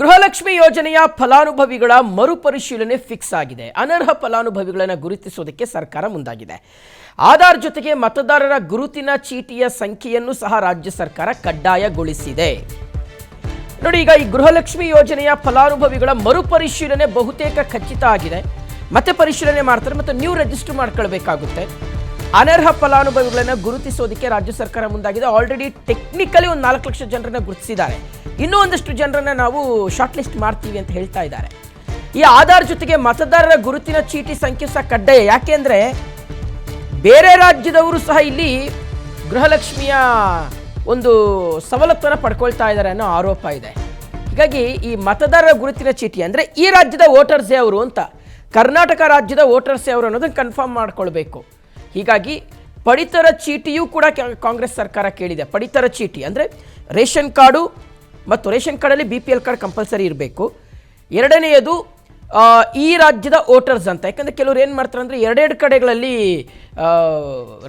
ಗೃಹಲಕ್ಷ್ಮಿ ಯೋಜನೆಯ ಫಲಾನುಭವಿಗಳ ಮರುಪರಿಶೀಲನೆ ಫಿಕ್ಸ್ ಆಗಿದೆ. ಅನರ್ಹ ಫಲಾನುಭವಿಗಳನ್ನು ಗುರುತಿಸುವುದಕ್ಕೆ ಸರ್ಕಾರ ಮುಂದಾಗಿದೆ. ಆಧಾರ್ ಜೊತೆಗೆ ಮತದಾರರ ಗುರುತಿನ ಚೀಟಿಯ ಸಂಖ್ಯೆಯನ್ನು ಸಹ ರಾಜ್ಯ ಸರ್ಕಾರ ಕಡ್ಡಾಯಗೊಳಿಸಿದೆ. ನೋಡಿ, ಈಗ ಈ ಗೃಹಲಕ್ಷ್ಮಿ ಯೋಜನೆಯ ಫಲಾನುಭವಿಗಳ ಮರುಪರಿಶೀಲನೆ ಬಹುತೇಕ ಖಚಿತ ಆಗಿದೆ. ಮತ್ತೆ ಪರಿಶೀಲನೆ ಮಾಡ್ತಾರೆ ಮತ್ತು ನೀವು ರಿಜಿಸ್ಟರ್ ಮಾಡ್ಕೊಳ್ಬೇಕಾಗುತ್ತೆ. ಅನರ್ಹ ಫಲಾನುಭವಿಗಳನ್ನು ಗುರುತಿಸೋದಕ್ಕೆ ರಾಜ್ಯ ಸರ್ಕಾರ ಮುಂದಾಗಿದೆ. ಆಲ್ರೆಡಿ ಟೆಕ್ನಿಕಲಿ ಒಂದು 4 ಲಕ್ಷ ಜನರನ್ನ ಗುರುತಿಸಿದ್ದಾರೆ. ಇನ್ನೂ ಒಂದಷ್ಟು ಜನರನ್ನ ನಾವು ಶಾರ್ಟ್ ಲಿಸ್ಟ್ ಮಾಡ್ತೀವಿ ಅಂತ ಹೇಳ್ತಾ ಇದ್ದಾರೆ. ಈ ಆಧಾರ್ ಜೊತೆಗೆ ಮತದಾರರ ಗುರುತಿನ ಚೀಟಿ ಸಂಖ್ಯೆ ಸಹ ಕಡ್ಡಾಯ. ಯಾಕೆಂದ್ರೆ ಬೇರೆ ರಾಜ್ಯದವರು ಸಹ ಇಲ್ಲಿ ಗೃಹಲಕ್ಷ್ಮಿಯ ಒಂದು ಸವಲತ್ತನ್ನು ಪಡ್ಕೊಳ್ತಾ ಇದ್ದಾರೆ ಅನ್ನೋ ಆರೋಪ ಇದೆ. ಹೀಗಾಗಿ ಈ ಮತದಾರರ ಗುರುತಿನ ಚೀಟಿ ಅಂದರೆ ಈ ರಾಜ್ಯದ ವೋಟರ್ಸೇ ಅವರು ಅಂತ, ಕರ್ನಾಟಕ ರಾಜ್ಯದ ವೋಟರ್ಸೇ ಅವರು ಅನ್ನೋದನ್ನು ಕನ್ಫರ್ಮ್ ಮಾಡ್ಕೊಳ್ಬೇಕು. ಹೀಗಾಗಿ ಪಡಿತರ ಚೀಟಿಯೂ ಕೂಡ ಕಾಂಗ್ರೆಸ್ ಸರ್ಕಾರ ಕೇಳಿದೆ. ಪಡಿತರ ಚೀಟಿ ಅಂದರೆ ರೇಷನ್ ಕಾರ್ಡು ಮತ್ತು ರೇಷನ್ ಕಾರ್ಡಲ್ಲಿ BPL ಕಾರ್ಡ್ ಕಂಪಲ್ಸರಿ ಇರಬೇಕು. ಎರಡನೆಯದು ಈ ರಾಜ್ಯದ ವೋಟರ್ಸ್ ಅಂತ. ಯಾಕಂದರೆ ಕೆಲವರು ಏನು ಮಾಡ್ತಾರೆ ಅಂದರೆ ಎರಡೆರಡು ಕಡೆಗಳಲ್ಲಿ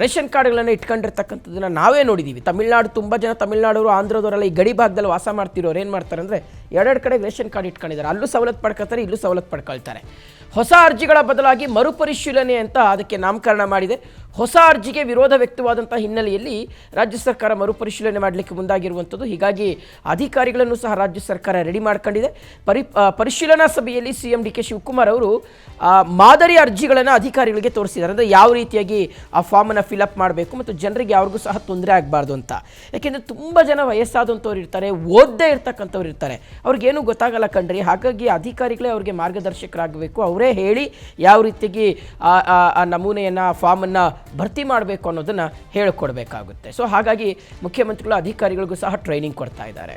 ರೇಷನ್ ಕಾರ್ಡ್ಗಳನ್ನು ಇಟ್ಕೊಂಡಿರ್ತಕ್ಕಂಥದ್ದನ್ನು ನಾವೇ ನೋಡಿದ್ದೀವಿ. ತಮಿಳ್ನಾಡು, ತುಂಬ ಜನ ತಮಿಳ್ನಾಡವರು, ಆಂಧ್ರದವರೆಲ್ಲ ಈ ಗಡಿ ಭಾಗದಲ್ಲಿ ವಾಸ ಮಾಡ್ತಿರೋರು ಏನು ಮಾಡ್ತಾರೆ ಅಂದರೆ ಎರಡೆರಡು ಕಡೆ ರೇಷನ್ ಕಾರ್ಡ್ ಇಟ್ಕೊಂಡಿದ್ದಾರೆ. ಅಲ್ಲೂ ಸವಲತ್ತು ಪಡ್ಕೊಳ್ತಾರೆ, ಇಲ್ಲೂ ಸವಲತ್ತು ಪಡ್ಕೊಳ್ತಾರೆ. ಹೊಸ ಅರ್ಜಿಗಳ ಬದಲಾಗಿ ಮರುಪರಿಶೀಲನೆ ಅಂತ ಅದಕ್ಕೆ ನಾಮಕರಣ ಮಾಡಿದೆ. ಹೊಸ ಅರ್ಜಿಗೆ ವಿರೋಧ ವ್ಯಕ್ತವಾದಂಥ ಹಿನ್ನೆಲೆಯಲ್ಲಿ ರಾಜ್ಯ ಸರ್ಕಾರ ಮರುಪರಿಶೀಲನೆ ಮಾಡಲಿಕ್ಕೆ ಮುಂದಾಗಿರುವಂಥದ್ದು. ಹೀಗಾಗಿ ಅಧಿಕಾರಿಗಳನ್ನು ಸಹ ರಾಜ್ಯ ಸರ್ಕಾರ ರೆಡಿ ಮಾಡ್ಕೊಂಡಿದೆ. ಪರಿಶೀಲನಾ ಸಭೆಯಲ್ಲಿ CM DK ಶಿವಕುಮಾರ್ ಅವರು ಮಾದರಿ ಅರ್ಜಿಗಳನ್ನು ಅಧಿಕಾರಿಗಳಿಗೆ ತೋರಿಸಿದ್ದಾರೆ. ಅಂದರೆ ಯಾವ ರೀತಿಯಾಗಿ ಆ ಫಾರ್ಮನ್ನು ಫಿಲಪ್ ಮಾಡಬೇಕು ಮತ್ತು ಜನರಿಗೆ ಯಾರಿಗೂ ಸಹ ತೊಂದರೆ ಆಗಬಾರ್ದು ಅಂತ. ಯಾಕೆಂದರೆ ತುಂಬ ಜನ ವಯಸ್ಸಾದಂಥವ್ರು ಇರ್ತಾರೆ, ಓದದೇ ಇರ್ತಕ್ಕಂಥವ್ರು ಇರ್ತಾರೆ, ಅವ್ರಿಗೇನು ಗೊತ್ತಾಗಲ್ಲ ಕಣ್ರಿ. ಹಾಗಾಗಿ ಅಧಿಕಾರಿಗಳೇ ಅವ್ರಿಗೆ ಮಾರ್ಗದರ್ಶಕರಾಗಬೇಕು. ಅವರೇ ಹೇಳಿ ಯಾವ ರೀತಿಯಾಗಿ ಆ ನಮೂನೆಯನ್ನು, ಫಾರ್ಮನ್ನು ಭರ್ತಿ ಮಾಡಬೇಕು ಅನ್ನೋದನ್ನು ಹೇಳಿಕೊಡ್ಬೇಕಾಗುತ್ತೆ. ಸೊ ಹಾಗಾಗಿ ಮುಖ್ಯಮಂತ್ರಿಗಳು ಅಧಿಕಾರಿಗಳಿಗೂ ಸಹ ಟ್ರೈನಿಂಗ್ ಕೊಡ್ತಾ ಇದ್ದಾರೆ.